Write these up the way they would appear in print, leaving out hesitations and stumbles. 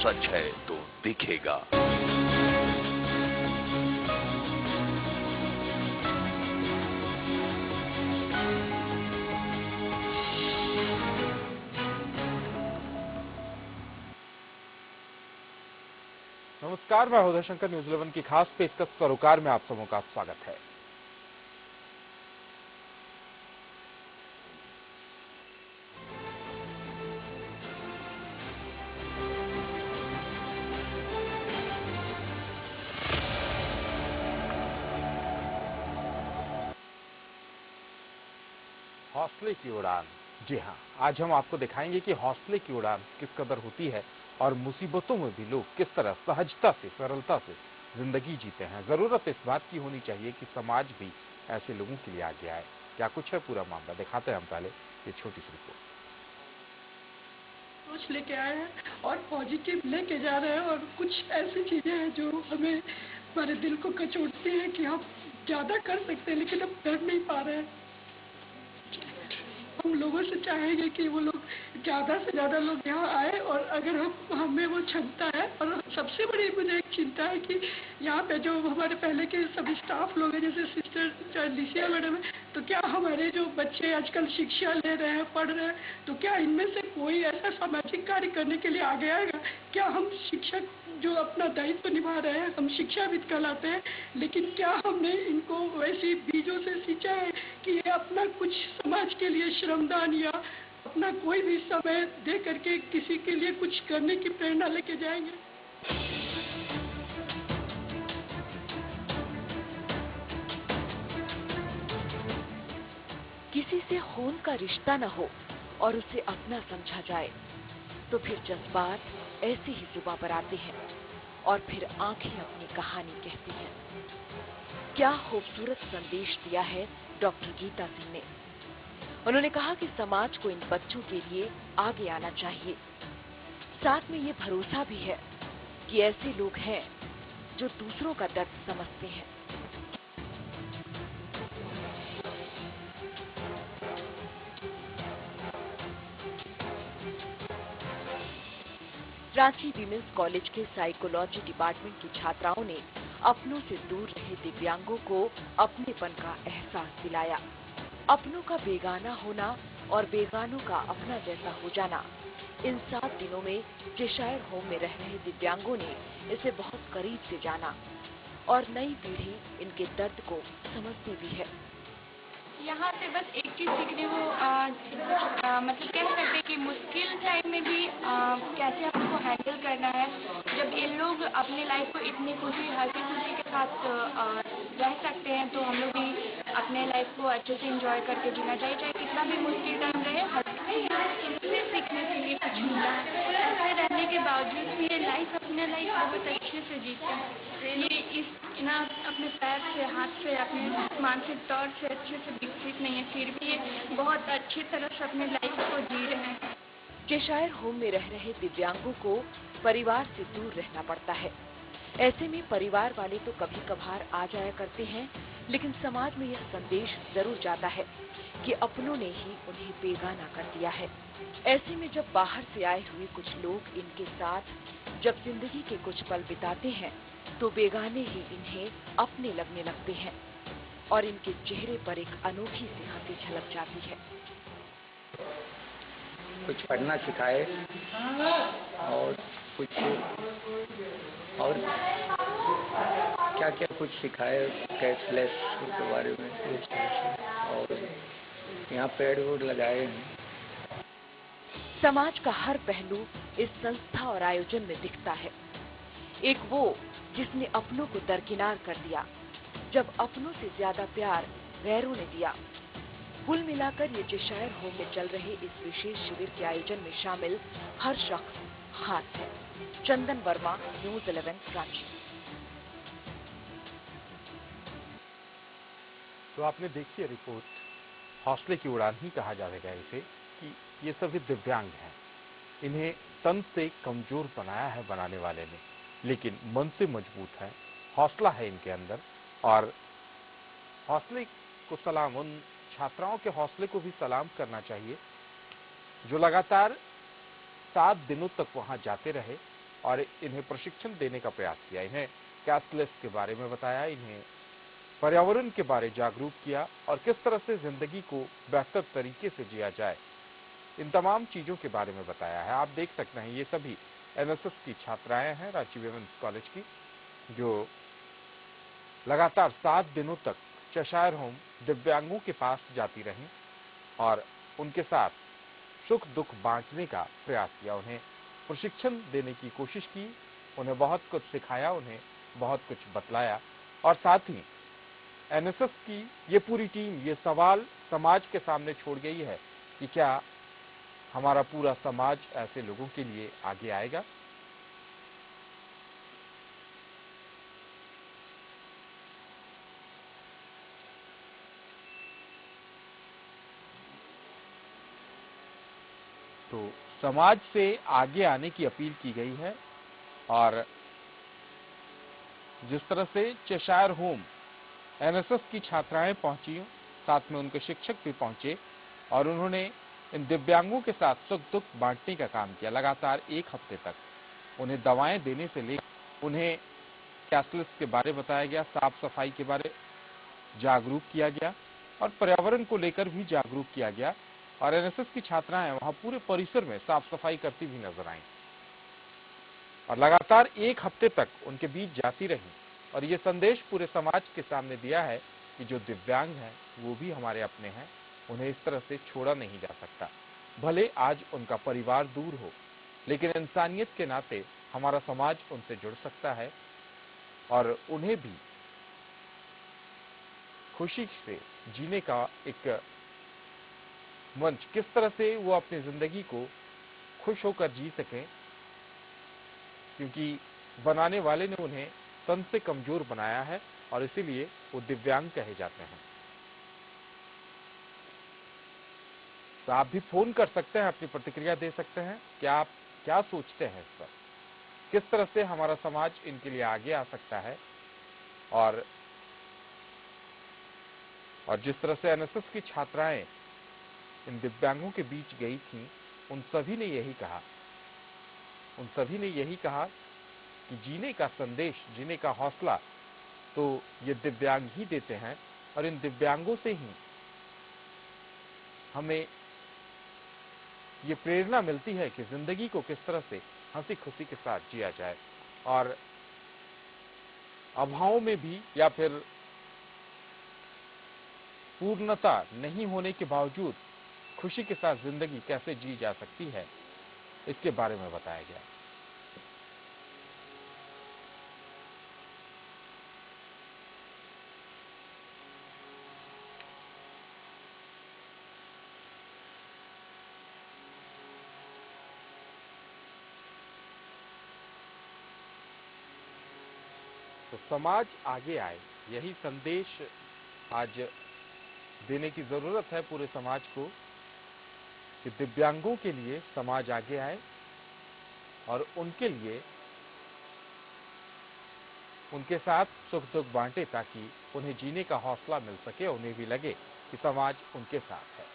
सच है तो दिखेगा। नमस्कार, मैं उदय शंकर। न्यूज 11 की खास पेशकश सरोकार में आप सबों का स्वागत है। हौसले की उड़ान। जी हाँ, आज हम आपको दिखाएंगे कि हौसले की उड़ान किस कदर होती है और मुसीबतों में भी लोग किस तरह सहजता से, सरलता से जिंदगी जीते हैं। जरूरत इस बात की होनी चाहिए कि समाज भी ऐसे लोगों के लिए आगे आए। क्या कुछ है पूरा मामला, दिखाते हैं हम पहले ये छोटी सी रिपोर्ट। सोच लेके आए हैं और पॉजिटिव लेके जा रहे हैं, और कुछ ऐसी चीजें हैं जो हमें हमारे दिल को कचोटती हैं कि हम ज्यादा कर सकते हैं लेकिन हम कर नहीं पा रहे हैं। हम लोगों से चाहेंगे कि वो लोग ज्यादा से ज्यादा लोग यहाँ आए, और अगर हमें वो क्षमता है। और सबसे बड़ी मुझे एक चिंता है कि यहाँ पे जो हमारे पहले के सभी स्टाफ लोग हैं, जैसे सिस्टर लिसिया मैडम है, तो क्या हमारे जो बच्चे आजकल शिक्षा ले रहे हैं, पढ़ रहे हैं, तो क्या इनमें से कोई ऐसा सामाजिक कार्य करने के लिए आगे आएगा? क्या हम शिक्षक जो अपना दायित्व निभा रहे हैं, हम शिक्षाविद कहलाते हैं, लेकिन क्या हमने इनको वैसे बीजों से सींचा है कि ये अपना कुछ समाज के लिए श्रमदान या अपना कोई भी समय दे करके किसी के लिए कुछ करने की प्रेरणा लेके जाएंगे? किसी से खून का रिश्ता न हो और उसे अपना समझा जाए तो फिर जज्बात ऐसे ही जुबां पर आते हैं और फिर आंखें अपनी कहानी कहती हैं। क्या खूबसूरत संदेश दिया है डॉक्टर गीता सिंह ने। उन्होंने कहा कि समाज को इन बच्चों के लिए आगे आना चाहिए। साथ में ये भरोसा भी है कि ऐसे लोग हैं जो दूसरों का दर्द समझते हैं। रांची विमेंस कॉलेज के साइकोलॉजी डिपार्टमेंट की छात्राओं ने अपनों से दूर रहे दिव्यांगों को अपनेपन का एहसास दिलाया। अपनों का बेगाना होना और बेगानों का अपना जैसा हो जाना, इन 7 दिनों में चेशायर होम में रह रहे दिव्यांगों ने इसे बहुत करीब से जाना और नई पीढ़ी इनके दर्द को समझती भी है। यहाँ से बस एक चीज़ सीखने को मतलब कह सकते हैं कि मुश्किल टाइम में भी कैसे हमको हैंडल करना है। जब ये लोग अपने लाइफ को इतनी हंसी खुशी के साथ रह सकते हैं, तो हम लोग भी अपने लाइफ को अच्छे से एंजॉय करके जीना चाहिए, चाहे कितना भी मुश्किल टाइम रहे। इससे सीखने के लिए कुछ मिला है। ऐसे रहने के बावजूद भी ये अपने लाइफ बहुत अच्छे से जीते हैं। ये ना अपने पैर से, हाथ से, अपने मानसिक तौर से अच्छे से विकसित नहीं है, फिर भी ये बहुत अच्छी तरह से अपने लाइफ को जी रहे हैं। चेशायर होम में रह रहे दिव्यांगों को परिवार से दूर रहना पड़ता है। ऐसे में परिवार वाले तो कभी कभार आ जाया करते हैं, लेकिन समाज में यह संदेश जरूर जाता है कि अपनों ने ही उन्हें बेगाना कर दिया है। ऐसे में जब बाहर से आए हुए कुछ लोग इनके साथ जब जिंदगी के कुछ पल बिताते हैं, तो बेगाने ही इन्हें अपने लगने लगते हैं और इनके चेहरे पर एक अनोखी सी हंसी झलक जाती है। कुछ पढ़ना सिखाए और कुछ और क्या क्या कुछ सिखाए, कैशलेस के बारे में, और यहाँ पेड़ वोड़ लगाए हैं। समाज का हर पहलू इस संस्था और आयोजन में दिखता है। एक वो जिसने अपनों को दरकिनार कर दिया, जब अपनों से ज्यादा प्यार गैरों ने दिया। कुल मिलाकर ये चेशायर होम में चल रहे इस विशेष शिविर के आयोजन में शामिल हर शख्स खास है। चंदन वर्मा, न्यूज 11 रांची। तो आपने देखी रिपोर्ट। हौसले की उड़ान ही कहा जाएगा इसे कि ये सभी दिव्यांग हैं। इन्हें तन से कमजोर बनाया है बनाने वाले ने, लेकिन मन से मजबूत है। हौसला है इनके अंदर, और हौसले को सलाम, उन छात्राओं के हौसले को भी सलाम करना चाहिए जो लगातार 7 दिनों तक वहां जाते रहे और इन्हें प्रशिक्षण देने का प्रयास किया। इन्हें कैशलेस के बारे में बताया, इन्हें पर्यावरण के बारे जागरूक किया और किस तरह से जिंदगी को बेहतर तरीके से जिया जाए, इन तमाम चीजों के बारे में बताया है। आप देख सकते हैं ये सभी एनएसएस की छात्राएं हैं रांची विमेंस कॉलेज की, जो लगातार 7 दिनों तक चेशायर होम दिव्यांगों के पास जाती रहीं और उनके साथ सुख दुख बांटने का प्रयास किया, उन्हें प्रशिक्षण देने की कोशिश की, उन्हें बहुत कुछ सिखाया, उन्हें बहुत कुछ बतलाया। और साथ ही एनएसएस की ये पूरी टीम ये सवाल समाज के सामने छोड़ गई है कि क्या हमारा पूरा समाज ऐसे लोगों के लिए आगे आएगा। तो समाज से आगे आने की अपील की गई है और जिस तरह से चेशायर होम एनएसएस की छात्राएं पहुंची, साथ में उनके शिक्षक भी पहुंचे और उन्होंने इन दिव्यांगों के साथ सुख दुख बांटने का काम किया। लगातार 1 हफ्ते तक उन्हें दवाएं देने से लेकर उन्हें कैशलेस के बारे बताया गया, साफ सफाई के बारे जागरूक किया गया और पर्यावरण को लेकर भी जागरूक किया गया। और एनएसएस की छात्राएं वहां पूरे परिसर में साफ सफाई करती भी नजर आईं और लगातार 1 हफ्ते तक उनके बीच जाती रही और ये संदेश पूरे समाज के सामने दिया है कि जो दिव्यांग हैं वो भी हमारे अपने हैं, उन्हें इस तरह से छोड़ा नहीं जा सकता। भले आज उनका परिवार दूर हो, लेकिन इंसानियत के नाते हमारा समाज उनसे जुड़ सकता है और उन्हें भी खुशी से जीने का एक मंच, किस तरह से वो अपनी जिंदगी को खुश होकर जी सकें, क्योंकि बनाने वाले ने उन्हें तन से कमजोर बनाया है और इसीलिए वो दिव्यांग कहे जाते हैं। तो आप भी फोन कर सकते हैं, अपनी प्रतिक्रिया दे सकते हैं कि आप क्या सोचते हैं इस पर, किस तरह से हमारा समाज इनके लिए आगे आ सकता है। और जिस तरह से एनएसएस की छात्राएं इन दिव्यांगों के बीच गई थीं, उन सभी ने यही कहा कि जीने का संदेश, जीने का हौसला तो ये दिव्यांग ही देते हैं और इन दिव्यांगों से ही हमें ये प्रेरणा मिलती है कि जिंदगी को किस तरह से हंसी खुशी के साथ जिया जाए और अभावों में भी या फिर पूर्णता नहीं होने के बावजूद खुशी के साथ जिंदगी कैसे जी जा सकती है, इसके बारे में बताया गया। तो समाज आगे आए, यही संदेश आज देने की जरूरत है पूरे समाज को कि दिव्यांगों के लिए समाज आगे आए और उनके लिए उनके साथ सुख दुख बांटे, ताकि उन्हें जीने का हौसला मिल सके, उन्हें भी लगे कि समाज उनके साथ है।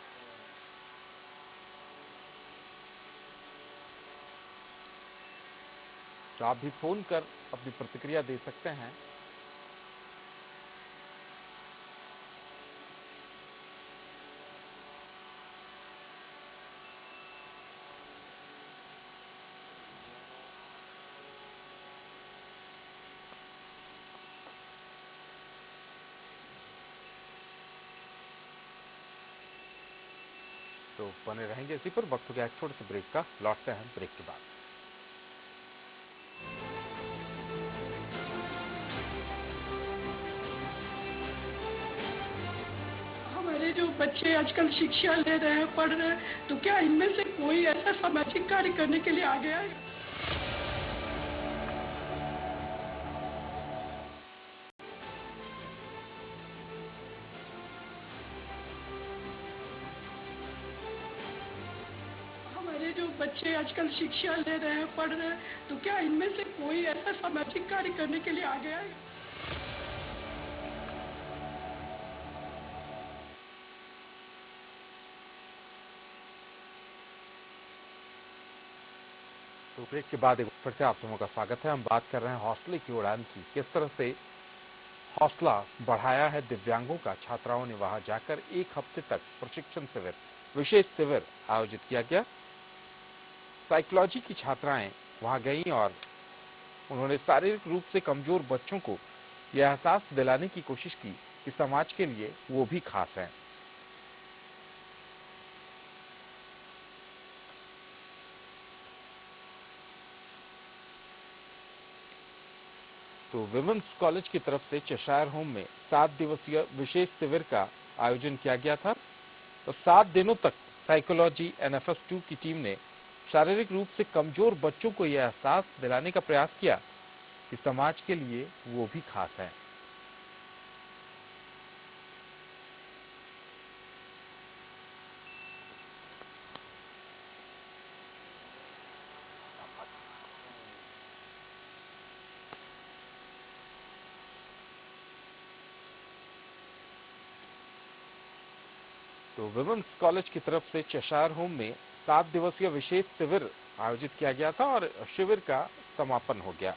तो आप भी फोन कर अपनी प्रतिक्रिया दे सकते हैं। तो बने रहेंगे इसी पर। वक्त हो गया एक छोटे से ब्रेक का, लौटते हैं ब्रेक के बाद। हमारे जो बच्चे आजकल शिक्षा ले रहे हैं, पढ़ रहे हैं, तो क्या इनमें से कोई ऐसा सामाजिक कार्य करने के लिए आगे आए? हमारे जो बच्चे आजकल शिक्षा ले रहे हैं, पढ़ रहे हैं, तो क्या इनमें से कोई ऐसा सामाजिक कार्य करने के लिए आगे आए? तो ब्रेक के बाद एक फिर से आप सबों का स्वागत है। हम बात कर रहे हैं हौसले की उड़ान की। किस तरह से हौसला बढ़ाया है दिव्यांगों का। छात्राओं ने वहां जाकर 1 हफ्ते तक प्रशिक्षण शिविर, विशेष शिविर आयोजित किया गया। साइकोलॉजी की छात्राएं वहां गईं और उन्होंने शारीरिक रूप से कमजोर बच्चों को यह एहसास दिलाने की कोशिश की कि समाज के लिए वो भी खास हैं। तो विमेंस कॉलेज की तरफ से चेशायर होम में 7 दिवसीय विशेष शिविर का आयोजन किया गया था। तो 7 दिनों तक साइकोलॉजी एनएफएस 2 की टीम ने शारीरिक रूप से कमजोर बच्चों को यह एहसास दिलाने का प्रयास किया कि समाज के लिए वो भी खास हैं। तो विमेंस कॉलेज की तरफ से चेशायर होम में 7 दिवसीय विशेष शिविर आयोजित किया गया था और शिविर का समापन हो गया।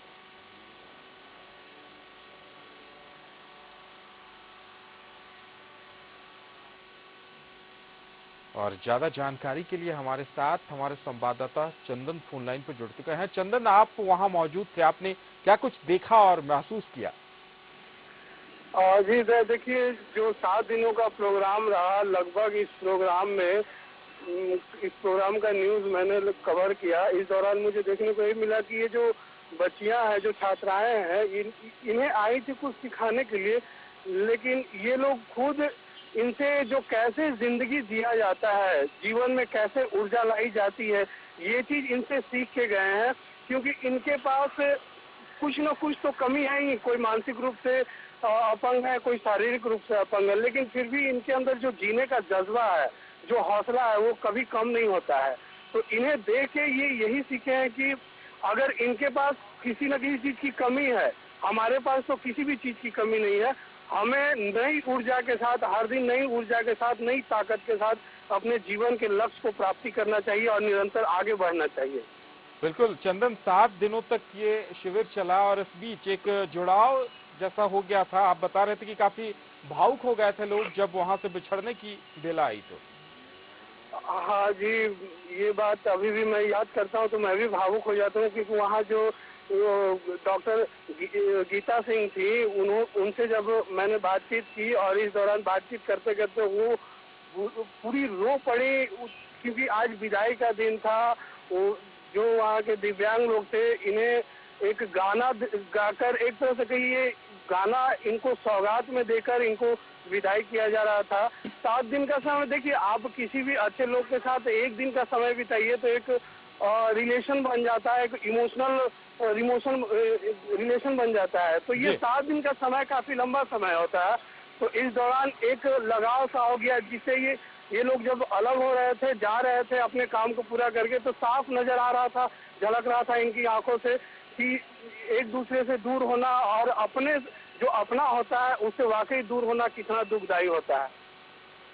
और ज्यादा जानकारी के लिए हमारे साथ हमारे संवाददाता चंदन फोन लाइन पर जुड़ चुके हैं। चंदन, आप वहां मौजूद थे, आपने क्या कुछ देखा और महसूस किया? जी देखिए, जो 7 दिनों का प्रोग्राम रहा, लगभग इस प्रोग्राम का न्यूज मैंने कवर किया। इस दौरान मुझे देखने को ये मिला कि ये जो बच्चियां हैं, जो छात्राएं हैं, इन्हें आई थी कुछ सिखाने के लिए, लेकिन ये लोग खुद इनसे जो कैसे जिंदगी जिया जाता है, जीवन में कैसे ऊर्जा लाई जाती है, ये चीज इनसे सीख के गए हैं। क्योंकि इनके पास कुछ न कुछ तो कमी है ही, कोई मानसिक रूप से अपंग है, कोई शारीरिक रूप से अपंग है, लेकिन फिर भी इनके अंदर जो जीने का जज्बा है, जो हौसला है, वो कभी कम नहीं होता है। तो इन्हें देख के ये यही सीखे हैं कि अगर इनके पास किसी न किसी चीज की कमी है, हमारे पास तो किसी भी चीज की कमी नहीं है। हमें नई ऊर्जा के साथ, हर दिन नई ऊर्जा के साथ, नई ताकत के साथ अपने जीवन के लक्ष्य को प्राप्ति करना चाहिए और निरंतर आगे बढ़ना चाहिए। बिल्कुल चंदन, 7 दिनों तक ये शिविर चला और इस बीच एक जुड़ाव जैसा हो गया था। आप बता रहे थे कि काफी भावुक हो गए थे लोग जब वहां से बिछड़ने की बेला आई तो। हाँ जी, ये बात अभी भी मैं याद करता हूँ तो मैं भी भावुक हो जाता हूँ, क्योंकि वहाँ जो डॉक्टर गीता सिंह थी, उनसे जब मैंने बातचीत की और इस दौरान बातचीत करते करते वो पूरी रो पड़ी, क्योंकि आज विदाई का दिन था। जो वहाँ के दिव्यांग लोग थे, इन्हें एक गाना गाकर, एक तरह से कहिए गाना इनको सौगात में देकर इनको विदाई किया जा रहा था। 7 दिन का समय, देखिए आप किसी भी अच्छे लोग के साथ 1 दिन का समय बिताइए तो एक रिलेशन बन जाता है, एक इमोशनल रिलेशन बन जाता है। तो ये 7 दिन का समय काफी लंबा समय होता है। तो इस दौरान एक लगाव सा हो गया, जिससे ये लोग जब अलग हो रहे थे, जा रहे थे अपने काम को पूरा करके, तो साफ नजर आ रहा था, झलक रहा था इनकी आंखों से कि एक दूसरे से दूर होना और अपने जो अपना होता है उससे वाकई दूर होना कितना दुखदायी होता है।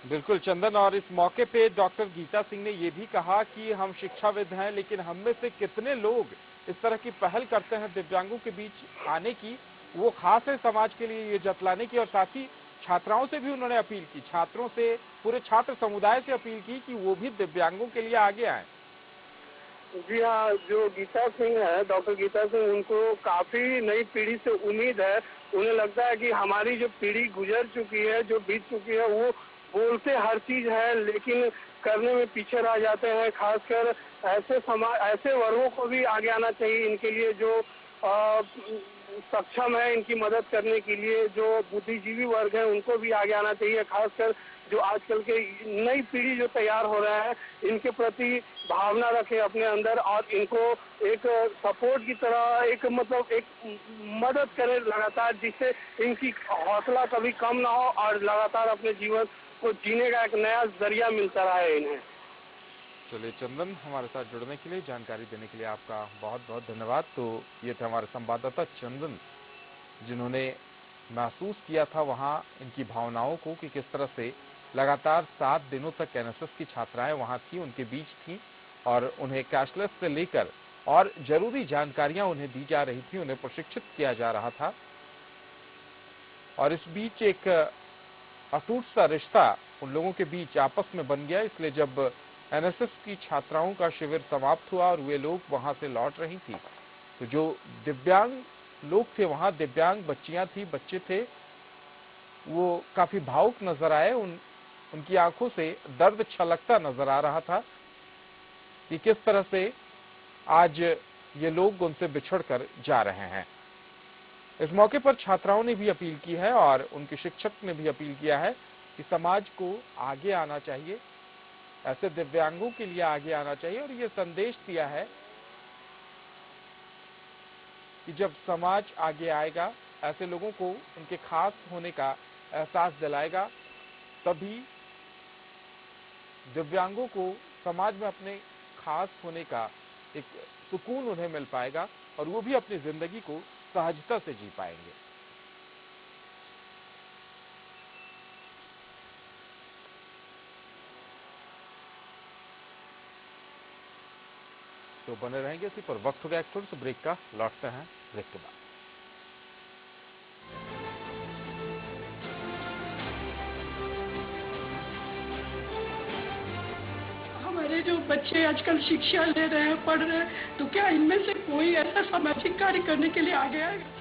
बिल्कुल चंदन, और इस मौके पे डॉक्टर गीता सिंह ने ये भी कहा कि हम शिक्षाविद हैं, लेकिन हम में से कितने लोग इस तरह की पहल करते हैं दिव्यांगों के बीच आने की, वो खास है समाज के लिए ये जतलाने की। और साथ ही छात्राओं से भी उन्होंने अपील की, छात्रों से, पूरे छात्र समुदाय से अपील की कि वो भी दिव्यांगों के लिए आगे आए। जी हाँ, जो गीता सिंह है, डॉक्टर गीता सिंह, उनको काफी नई पीढ़ी से उम्मीद है। उन्हें लगता है कि हमारी जो पीढ़ी गुजर चुकी है, जो बीत चुकी है, वो बोलते हर चीज है लेकिन करने में पीछे रह जाते हैं। खासकर ऐसे वर्गों को भी आगे आना चाहिए, इनके लिए जो सक्षम है, इनकी मदद करने के लिए जो बुद्धिजीवी वर्ग है, उनको भी आगे आना चाहिए। खासकर जो आजकल के नई पीढ़ी जो तैयार हो रहा है, इनके प्रति भावना रखे अपने अंदर और इनको एक सपोर्ट की तरह, एक मदद करे लगातार, जिससे इनकी हौसला कभी कम ना हो और लगातार अपने जीवन को जीने का एक नया जरिया मिलता रहे इन्हें। चलिए चंदन, हमारे साथ जुड़ने के लिए, जानकारी देने के लिए आपका बहुत बहुत धन्यवाद। तो ये थे हमारे संवाददाता चंदन, जिन्होंने महसूस किया था वहाँ इनकी भावनाओं को कि किस तरह से लगातार 7 दिनों तक एनएसएस की छात्राएं वहाँ थी, उनके बीच थी और उन्हें कैशलेस से लेकर और जरूरी जानकारियां उन्हें दी जा रही थी, उन्हें प्रशिक्षित किया जा रहा था। और इस बीच एक अटूट सा रिश्ता उन लोगों के बीच आपस में बन गया। इसलिए जब एनएसएस की छात्राओं का शिविर समाप्त हुआ और वे लोग वहां से लौट रही थी, तो जो दिव्यांग लोग थे वहां, दिव्यांग बच्चियां थी, बच्चे थे, वो काफी भावुक नजर आए। उनकी आंखों से दर्द छलकता नजर आ रहा था कि किस तरह से आज ये लोग उनसे बिछड़कर जा रहे हैं। इस मौके पर छात्राओं ने भी अपील की है और उनके शिक्षक ने भी अपील किया है कि समाज को आगे आना चाहिए, ऐसे दिव्यांगों के लिए आगे आना चाहिए। और ये संदेश दिया है कि जब समाज आगे आएगा, ऐसे लोगों को उनके खास होने का एहसास दिलाएगा, तभी दिव्यांगों को समाज में अपने खास होने का एक सुकून उन्हें मिल पाएगा और वो भी अपनी जिंदगी को सहजता से जी पाएंगे। तो बने रहेंगे इसी पर। वक्त हो गया एक छोटे से ब्रेक का, लौटते हैं ब्रेक के बाद। हमारे जो बच्चे आजकल शिक्षा ले रहे हैं, पढ़ रहे हैं, तो क्या इनमें से कोई ऐसा सामाजिक कार्य करने के लिए आगे आएगा?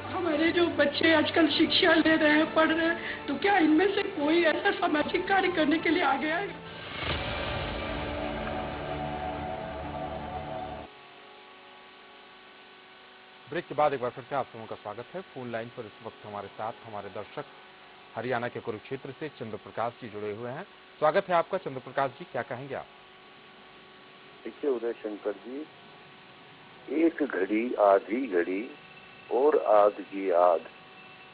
हमारे जो बच्चे आजकल शिक्षा ले रहे हैं, पढ़ रहे हैं, तो क्या इनमें से कोई ऐसा सामाजिक कार्य करने के लिए आगे आएगा? ब्रेक के बाद एक बार फिर से आप सबों का स्वागत है। फोन लाइन पर इस वक्त हमारे साथ हमारे दर्शक हरियाणा के कुरुक्षेत्र से चंद्र प्रकाश जी जुड़े हुए हैं। स्वागत है आपका चंद्र प्रकाश जी, क्या कहेंगे आप? देखिए उदय शंकर जी, एक घड़ी आधी घड़ी और आध की आध,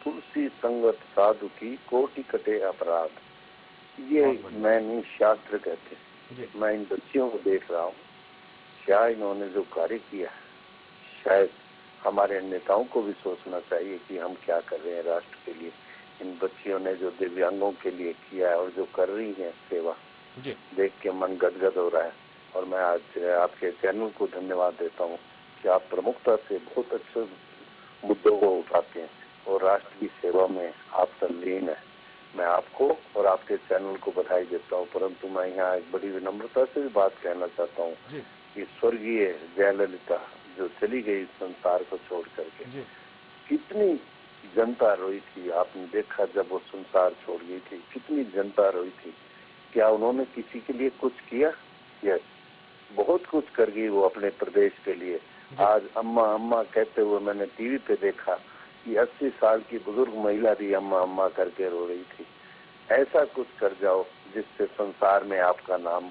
तुलसी संगत साधु की कोटि कटे अपराध, ये मैंने शास्त्र कहते हैं। मैं इन बच्चियों को देख रहा हूँ, क्या इन्होंने जो कार्य किया है, शायद हमारे नेताओं को भी सोचना चाहिए कि हम क्या कर रहे हैं राष्ट्र के लिए। इन बच्चियों ने जो दिव्यांगों के लिए किया है और जो कर रही हैं सेवा, देख के मन गदगद हो रहा है। और मैं आज आपके चैनल को धन्यवाद देता हूँ कि आप प्रमुखता से बहुत अच्छे मुद्दों को उठाते हैं और राष्ट्र की सेवा में आप तल्लीन है। मैं आपको और आपके चैनल को बधाई देता हूँ। परंतु मैं यहाँ एक बड़ी विनम्रता से भी बात कहना चाहता हूँ कि स्वर्गीय जयललिता जो चली गई संसार को छोड़ करके, कितनी जनता रोई थी। आपने देखा जब वो संसार छोड़ गई थी, कितनी जनता रोई थी। क्या उन्होंने किसी के लिए कुछ किया? यस, बहुत कुछ कर गई वो अपने प्रदेश के लिए। आज अम्मा अम्मा कहते हुए मैंने टीवी पे देखा कि 80 साल की बुजुर्ग महिला भी अम्मा अम्मा करके रो रही थी। ऐसा कुछ कर जाओ जिससे संसार में आपका नाम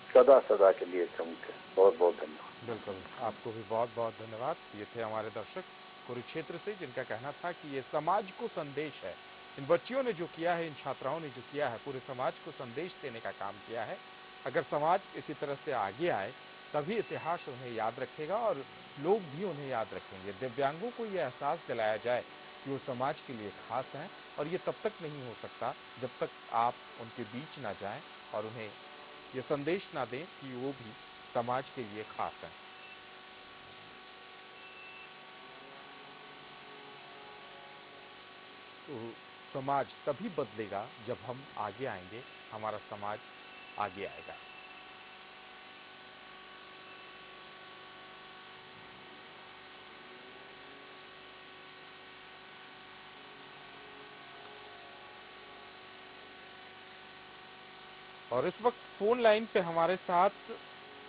सदा सदा के लिए चमके। बहुत बहुत धन्यवाद। बिल्कुल, आपको भी बहुत बहुत धन्यवाद। ये थे हमारे दर्शक कुरुक्षेत्र से, जिनका कहना था कि ये समाज को संदेश है। इन बच्चियों ने जो किया है, इन छात्राओं ने जो किया है, पूरे समाज को संदेश देने का काम किया है। अगर समाज इसी तरह से आगे आए, तभी इतिहास उन्हें याद रखेगा और लोग भी उन्हें याद रखेंगे। दिव्यांगों को ये एहसास दिलाया जाए कि वो समाज के लिए खास हैं, और ये तब तक नहीं हो सकता जब तक आप उनके बीच ना जाएं और उन्हें ये संदेश ना दें कि वो भी समाज के लिए खास हैं। तो समाज तभी बदलेगा जब हम आगे आएंगे, हमारा समाज आगे आएगा। और इस वक्त फोन लाइन पे हमारे साथ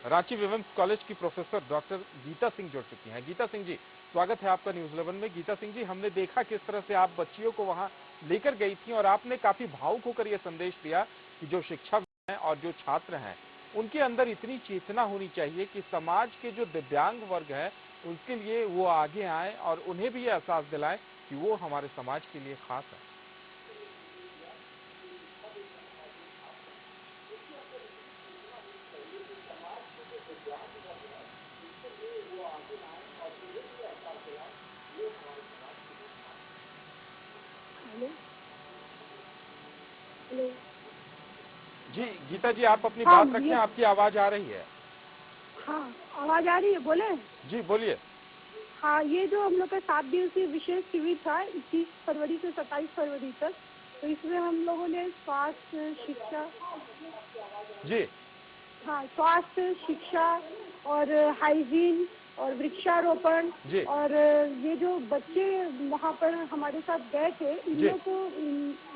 रांची विमेंस कॉलेज की प्रोफेसर डॉक्टर गीता सिंह जुड़ चुकी हैं। गीता सिंह जी, स्वागत है आपका न्यूज 11 में। गीता सिंह जी, हमने देखा किस तरह से आप बच्चियों को वहां लेकर गई थी और आपने काफी भावुक होकर यह संदेश दिया कि जो शिक्षक हैं और जो छात्र हैं, उनके अंदर इतनी चेतना होनी चाहिए कि समाज के जो दिव्यांग वर्ग है उसके लिए वो आगे आए और उन्हें भी यह एहसास दिलाएं कि वो हमारे समाज के लिए खास है। Hello hello. जी गीता जी, आप अपनी बात रखें, आपकी आवाज आ रही है। हाँ, आवाज आ रही है, बोले। जी बोलिए। हाँ, ये जो हम लोग का 7 दिवसीय विशेष शिविर था 21 फरवरी से 27 फरवरी तक, तो इसमें हम लोगों ने स्वास्थ्य शिक्षा, जी हाँ, स्वास्थ्य शिक्षा और हाइजीन और वृक्षारोपण, और ये जो बच्चे वहाँ पर हमारे साथ गए थे, इन लोग को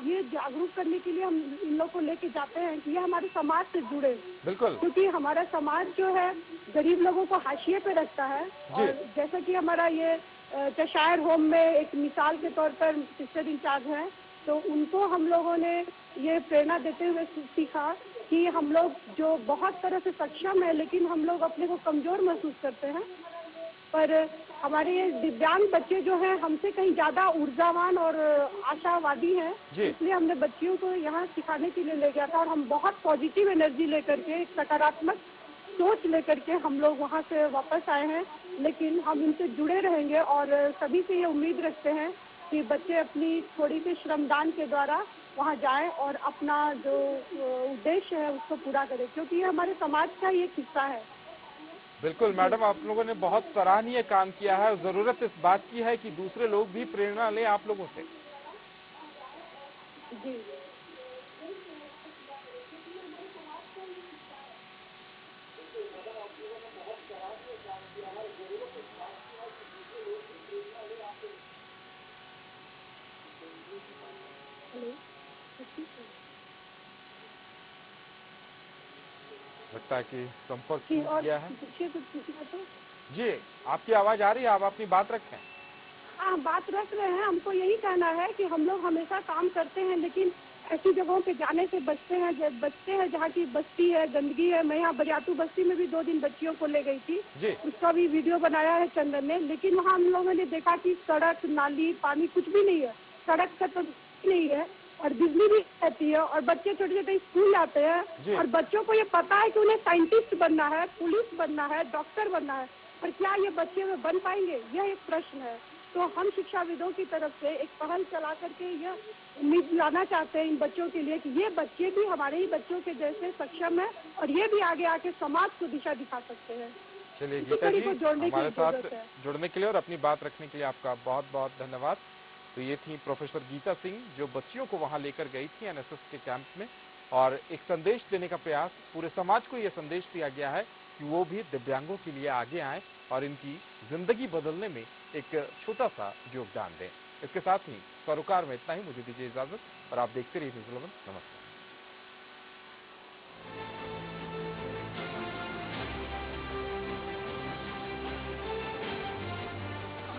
ये जागरूक करने के लिए हम इन लोग को लेके जाते हैं कि ये हमारे समाज से जुड़े। बिल्कुल। क्योंकि हमारा समाज जो है गरीब लोगों को हाशिए पे रखता है, और जैसा कि हमारा ये चशायर होम में एक मिसाल के तौर पर सिस्टर इंचार्ज हैं, तो उनको हम लोगों ने ये प्रेरणा देते हुए सीखा कि हम लोग जो बहुत तरह से सक्षम है, लेकिन हम लोग अपने को कमजोर महसूस करते हैं, पर हमारे ये दिव्यांग बच्चे जो हैं हमसे कहीं ज़्यादा ऊर्जावान और आशावादी हैं, इसलिए हमने बच्चियों को यहाँ सिखाने के लिए ले गया था, और हम बहुत पॉजिटिव एनर्जी लेकर के, एक सकारात्मक सोच लेकर के हम लोग वहाँ से वापस आए हैं। लेकिन हम इनसे जुड़े रहेंगे और सभी से ये उम्मीद रखते हैं कि बच्चे अपनी थोड़ी सी श्रमदान के द्वारा वहाँ जाएं और अपना जो उद्देश्य है उसको पूरा करें, क्योंकि ये हमारे समाज का ही एक हिस्सा है। बिल्कुल मैडम, आप लोगों ने बहुत सराहनीय काम किया है। जरूरत इस बात की है कि दूसरे लोग भी प्रेरणा लें आप लोगों से। जी लगता है कि संपर्क टूट गया है। तो जी आपकी आवाज आ रही है, आप अपनी बात रखें। हाँ, बात रख रहे हैं। हमको यही कहना है कि हम लोग हमेशा काम करते हैं, लेकिन ऐसी जगहों पे जाने से बचते हैं जहाँ की बस्ती है, गंदगी है। मैं यहाँ बरियातू बस्ती में भी 2 दिन बच्चियों को ले गई थी, उसका भी वीडियो बनाया है चंदन ने। लेकिन वहाँ हम लोगों ने देखा कि सड़क, नाली, पानी कुछ भी नहीं है, सड़क का तो नहीं है, और बिजली भी रहती है, और बच्चे छोटे छोटे स्कूल जाते हैं, और बच्चों को ये पता है कि उन्हें साइंटिस्ट बनना है, पुलिस बनना है, डॉक्टर बनना है, पर क्या ये बच्चे में बन पाएंगे, यह एक प्रश्न है। तो हम शिक्षाविदों की तरफ से एक पहल चला करके यह उम्मीद लाना चाहते हैं इन बच्चों के लिए कि ये बच्चे भी हमारे ही बच्चों के जैसे सक्षम है, और ये भी आगे आके समाज को दिशा दिखा सकते हैं। चलिए गीता जी, हमारे साथ जुड़ने के लिए और अपनी बात रखने के लिए आपका बहुत बहुत धन्यवाद। तो ये थी प्रोफेसर गीता सिंह, जो बच्चियों को वहां लेकर गई थी एनएसएस के कैंप में, और एक संदेश देने का प्रयास, पूरे समाज को यह संदेश दिया गया है कि वो भी दिव्यांगों के लिए आगे आएं और इनकी जिंदगी बदलने में एक छोटा सा योगदान दें। इसके साथ ही सरोकार में इतना ही, मुझे दीजिए इजाजत, और आप देखते रहिए न्यूज़ 11। नमस्कार।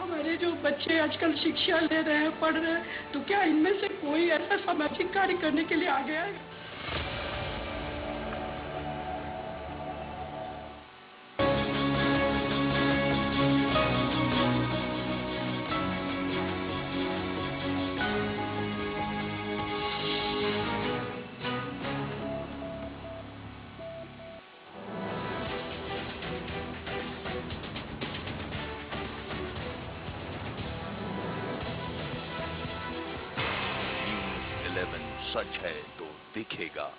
हमारे जो बच्चे आजकल शिक्षा ले रहे हैं, पढ़ रहे हैं, तो क्या इनमें से कोई ऐसा सामाजिक कार्य करने के लिए आगे आएगा? News 11 सच है तो दिखेगा।